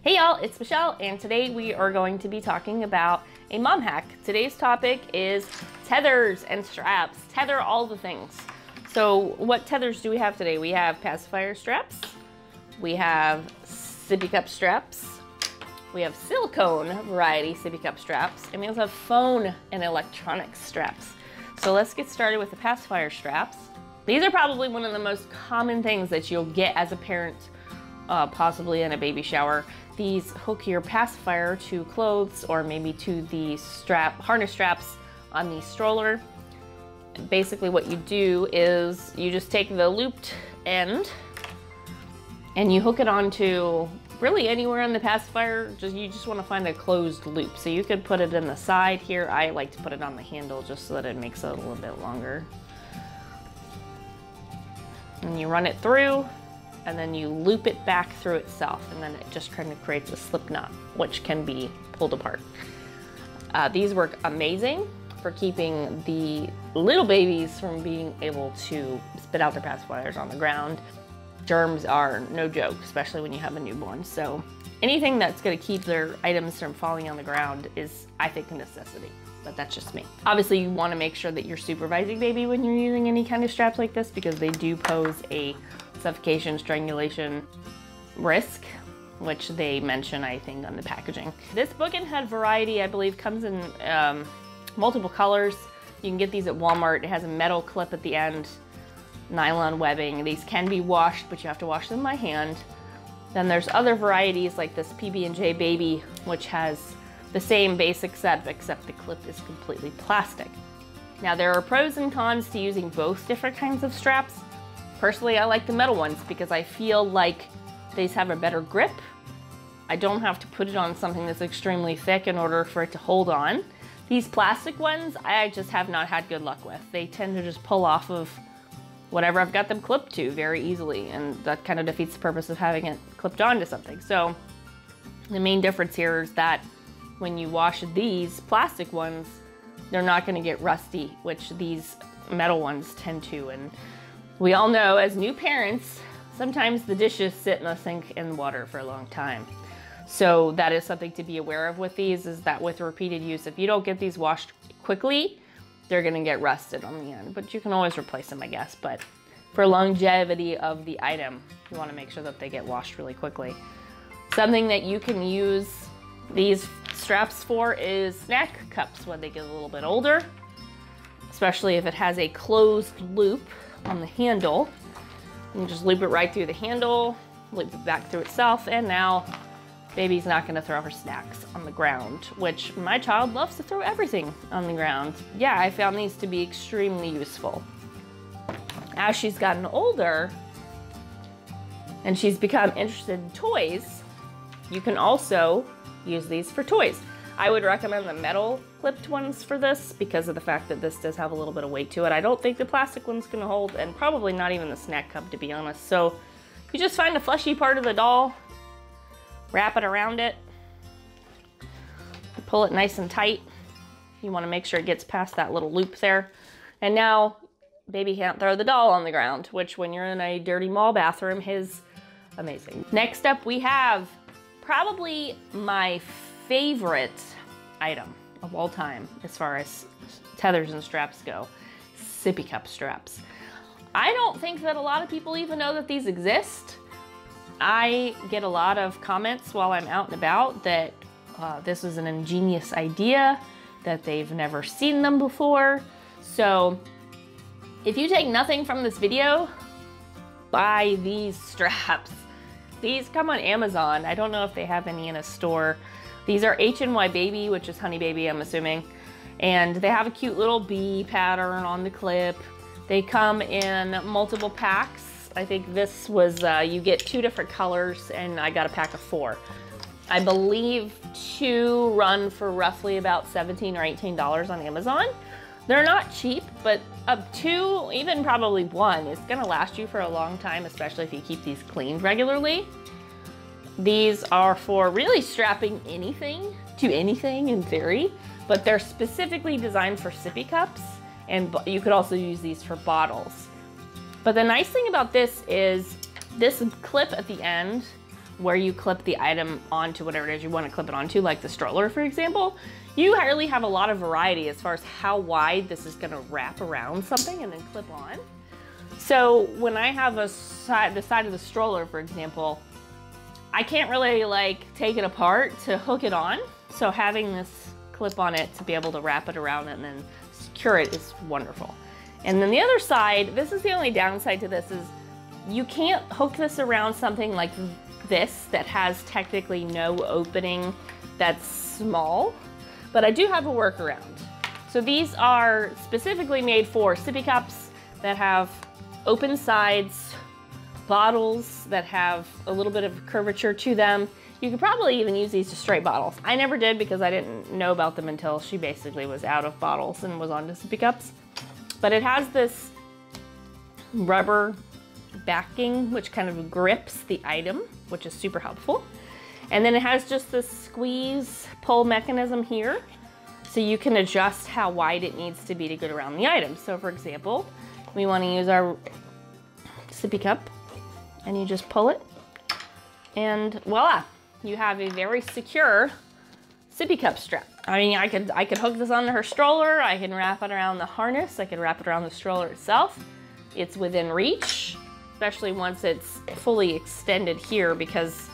Hey y'all, it's Michelle, and today we are going to be talking about a mom hack. Today's topic is tethers and straps. Tether all the things. So what tethers do we have today? We have pacifier straps, we have sippy cup straps, we have silicone variety sippy cup straps, and we also have phone and electronic straps. So let's get started with the pacifier straps. These are probably one of the most common things that you'll get as a parent, possibly in a baby shower. These hook your pacifier to clothes or maybe to the harness straps on the stroller. Basically what you do is you just take the looped end and you hook it onto really anywhere on the pacifier. You just want to find a closed loop. So you could put it in the side here. I like to put it on the handle just so that it makes it a little bit longer. And you run it through, and then you loop it back through itself, and then it just kind of creates a slip knot, which can be pulled apart. These work amazing for keeping the little babies from being able to spit out their pacifiers on the ground. Germs are no joke, especially when you have a newborn. So anything that's gonna keep their items from falling on the ground is, I think, a necessity. But that's just me. Obviously, you wanna make sure that you're supervising baby when you're using any kind of straps like this, because they do pose a suffocation, strangulation risk, which they mention, I think, on the packaging. This book and head variety, I believe, comes in multiple colors. You can get these at Walmart. It has a metal clip at the end, nylon webbing. These can be washed, but you have to wash them by hand. Then there's other varieties like this PB&J Baby, which has the same basic setup, except the clip is completely plastic. Now, there are pros and cons to using both different kinds of straps. Personally, I like the metal ones because I feel like these have a better grip. I don't have to put it on something that's extremely thick in order for it to hold on. These plastic ones, I just have not had good luck with. They tend to just pull off of whatever I've got them clipped to very easily, and that kind of defeats the purpose of having it clipped onto something. So the main difference here is that when you wash these plastic ones, they're not gonna get rusty, which these metal ones tend to. And we all know, as new parents, sometimes the dishes sit in the sink in water for a long time. So that is something to be aware of with these, is that with repeated use, if you don't get these washed quickly, they're gonna get rusted on the end. But you can always replace them, I guess. But for longevity of the item, you wanna make sure that they get washed really quickly. Something that you can use these straps for is snack cups when they get a little bit older, especially if it has a closed loop on the handle. You just loop it right through the handle, loop it back through itself, and now baby's not gonna throw her snacks on the ground, which my child loves to throw everything on the ground. Yeah, I found these to be extremely useful. As she's gotten older and she's become interested in toys, you can also use these for toys. I would recommend the metal clipped ones for this because of the fact that this does have a little bit of weight to it. I don't think the plastic one's gonna hold, and probably not even the snack cup, to be honest. So you just find a fleshy part of the doll, wrap it around it, pull it nice and tight. You wanna make sure it gets past that little loop there. And now baby can't throw the doll on the ground, which when you're in a dirty mall bathroom is amazing. Next up, we have probably my favorite item of all time as far as tethers and straps go, sippy cup straps. I don't think that a lot of people even know that these exist. I get a lot of comments while I'm out and about that this is an ingenious idea, that they've never seen them before. So if you take nothing from this video, buy these straps. These come on Amazon. I don't know if they have any in a store. These are HNY Baby, which is Honey Baby, I'm assuming. And they have a cute little bee pattern on the clip. They come in multiple packs. I think this was, you get 2 different colors, and I got a pack of 4. I believe 2 run for roughly about $17 or $18 on Amazon. They're not cheap, but 2, even probably 1, is gonna last you for a long time, especially if you keep these cleaned regularly. These are for really strapping anything to anything in theory, but they're specifically designed for sippy cups, and you could also use these for bottles. But the nice thing about this is this clip at the end where you clip the item onto whatever it is you want to clip it onto, like the stroller, for example, you really have a lot of variety as far as how wide this is going to wrap around something and then clip on. So when I have the side of the stroller, for example, I can't really like take it apart to hook it on. So having this clip on it to be able to wrap it around and then secure it is wonderful. And then the other side, this is the only downside to this, is you can't hook this around something like this that has technically no opening that's small, but I do have a workaround. So these are specifically made for sippy cups that have open sides, bottles that have a little bit of curvature to them. You could probably even use these to straight bottles. I never did because I didn't know about them until she basically was out of bottles and was on to sippy cups. But it has this rubber backing, which kind of grips the item, which is super helpful. And then it has just this squeeze pull mechanism here. So you can adjust how wide it needs to be to get around the item. So for example, we want to use our sippy cup and you just pull it and voila, you have a very secure sippy cup strap. I mean, I could hook this onto her stroller, I can wrap it around the harness, I can wrap it around the stroller itself. It's within reach, especially once it's fully extended here, because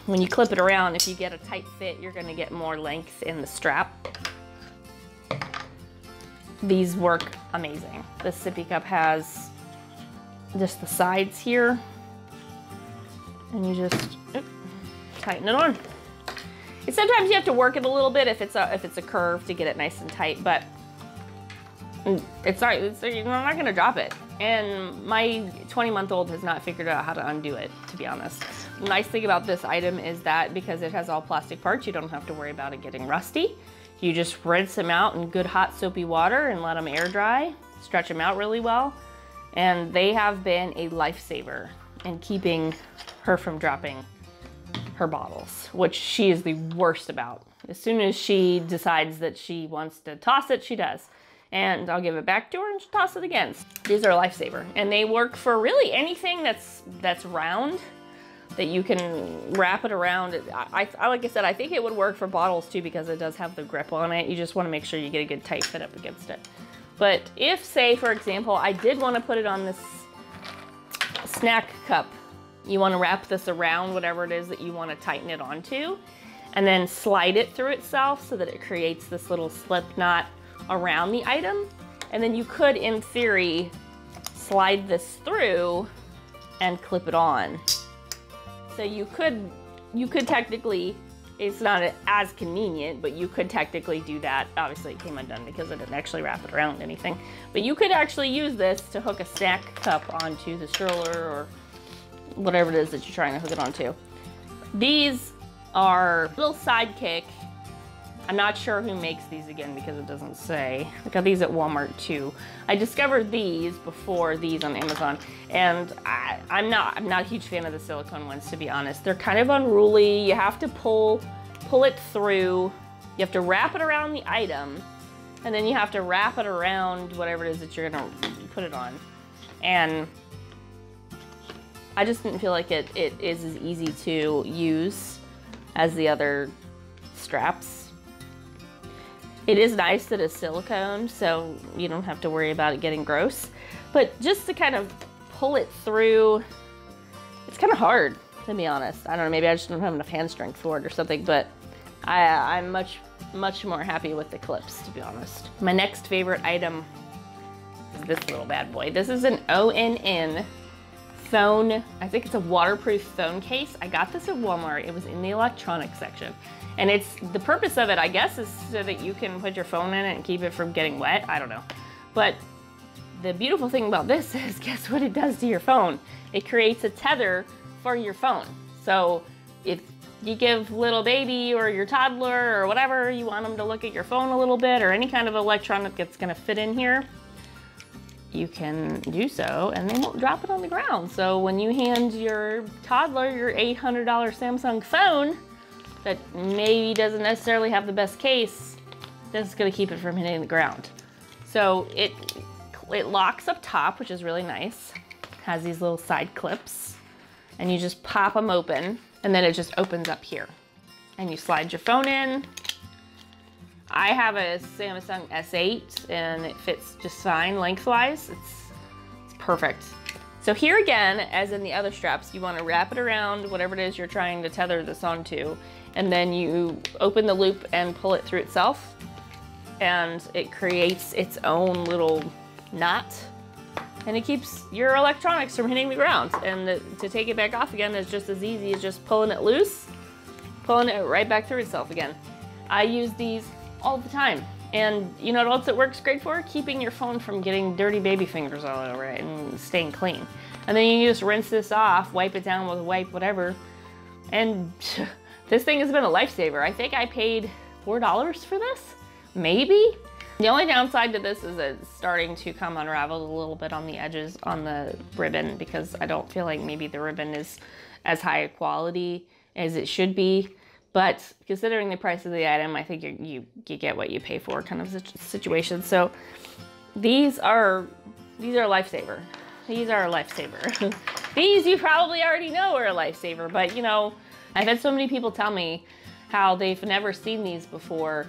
when you clip it around, if you get a tight fit, you're gonna get more length in the strap. These work amazing. This sippy cup has just the sides here, and you just tighten it on. And sometimes you have to work it a little bit if it's a curve to get it nice and tight, but you're not gonna drop it. And my 20-month-old has not figured out how to undo it, to be honest. The nice thing about this item is that because it has all plastic parts, you don't have to worry about it getting rusty. You just rinse them out in good hot soapy water and let them air dry, stretch them out really well. And they have been a lifesaver in keeping her from dropping her bottles, which she is the worst about. As soon as she decides that she wants to toss it, she does. And I'll give it back to her and she'll toss it again. These are a lifesaver. And they work for really anything that's round, that you can wrap it around. Like I said, I think it would work for bottles too, because it does have the grip on it. You just want to make sure you get a good tight fit up against it. But if, say, for example, I did want to put it on this snack cup, you want to wrap this around whatever it is that you want to tighten it onto, and then slide it through itself so that it creates this little slip knot around the item. And then you could, in theory, slide this through and clip it on. So you could technically, it's not as convenient, but you could technically do that. Obviously it came undone because I didn't actually wrap it around anything. But you could actually use this to hook a snack cup onto the stroller or whatever it is that you're trying to hook it onto. These are little sidekick. I'm not sure who makes these again because it doesn't say. I got these at Walmart too. I discovered these before these on Amazon, and I'm not a huge fan of the silicone ones, to be honest. They're kind of unruly. You have to pull it through. You have to wrap it around the item, and then you have to wrap it around whatever it is that you're gonna put it on. And I just didn't feel like it is as easy to use as the other straps. It is nice that it's silicone, so you don't have to worry about it getting gross. But just to kind of pull it through, it's kind of hard, to be honest. I don't know, maybe I just don't have enough hand strength for it or something, but I'm much more happy with the clips, to be honest. My next favorite item is this little bad boy. This is an ONN phone. I think it's a waterproof phone case. I got this at Walmart. It was in the electronics section. And the purpose of it, I guess, is so that you can put your phone in it and keep it from getting wet. I don't know. But the beautiful thing about this is, guess what it does to your phone? It creates a tether for your phone. So if you give little baby or your toddler or whatever, you want them to look at your phone a little bit, or any kind of electronic that's gonna fit in here, you can do so and they won't drop it on the ground. So when you hand your toddler your $800 Samsung phone that maybe doesn't necessarily have the best case, this is gonna keep it from hitting the ground. So it locks up top, which is really nice. Has these little side clips. and you just pop them open, and then it just opens up here. And you slide your phone in. I have a Samsung S8 and it fits just fine lengthwise. It's perfect. So here again, as in the other straps, you want to wrap it around whatever it is you're trying to tether this onto, and then you open the loop and pull it through itself, and it creates its own little knot, and it keeps your electronics from hitting the ground. And to take it back off again is just as easy as just pulling it loose, pulling it right back through itself again. I use these all the time. And you know what else it works great for? Keeping your phone from getting dirty baby fingers all over it and staying clean. And then you just rinse this off, wipe it down with a wipe, whatever. And this thing has been a lifesaver. I think I paid $4 for this, maybe? The only downside to this is it's starting to come unraveled a little bit on the edges on the ribbon, because I don't feel like maybe the ribbon is as high a quality as it should be. But considering the price of the item, I think you get what you pay for kind of situation. So these are a lifesaver. These are a lifesaver. These you probably already know are a lifesaver, but you know, I've had so many people tell me how they've never seen these before.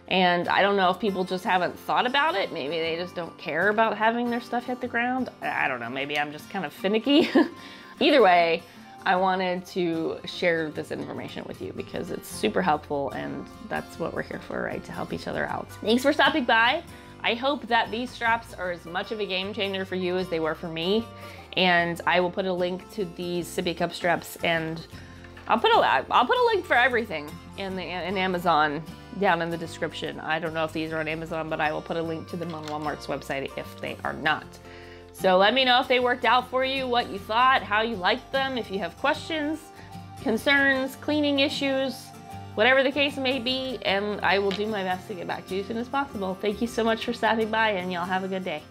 And I don't know if people just haven't thought about it. Maybe they just don't care about having their stuff hit the ground. I don't know, maybe I'm just kind of finicky. Either way, I wanted to share this information with you because it's super helpful, and that's what we're here for, right? To help each other out. Thanks for stopping by. I hope that these straps are as much of a game changer for you as they were for me. And I will put a link to these sippy cup straps, and I'll put a link for everything in Amazon down in the description. I don't know if these are on Amazon, but I will put a link to them on Walmart's website if they are not. So let me know if they worked out for you, what you thought, how you liked them, if you have questions, concerns, cleaning issues, whatever the case may be, and I will do my best to get back to you as soon as possible. Thank you so much for stopping by, and y'all have a good day.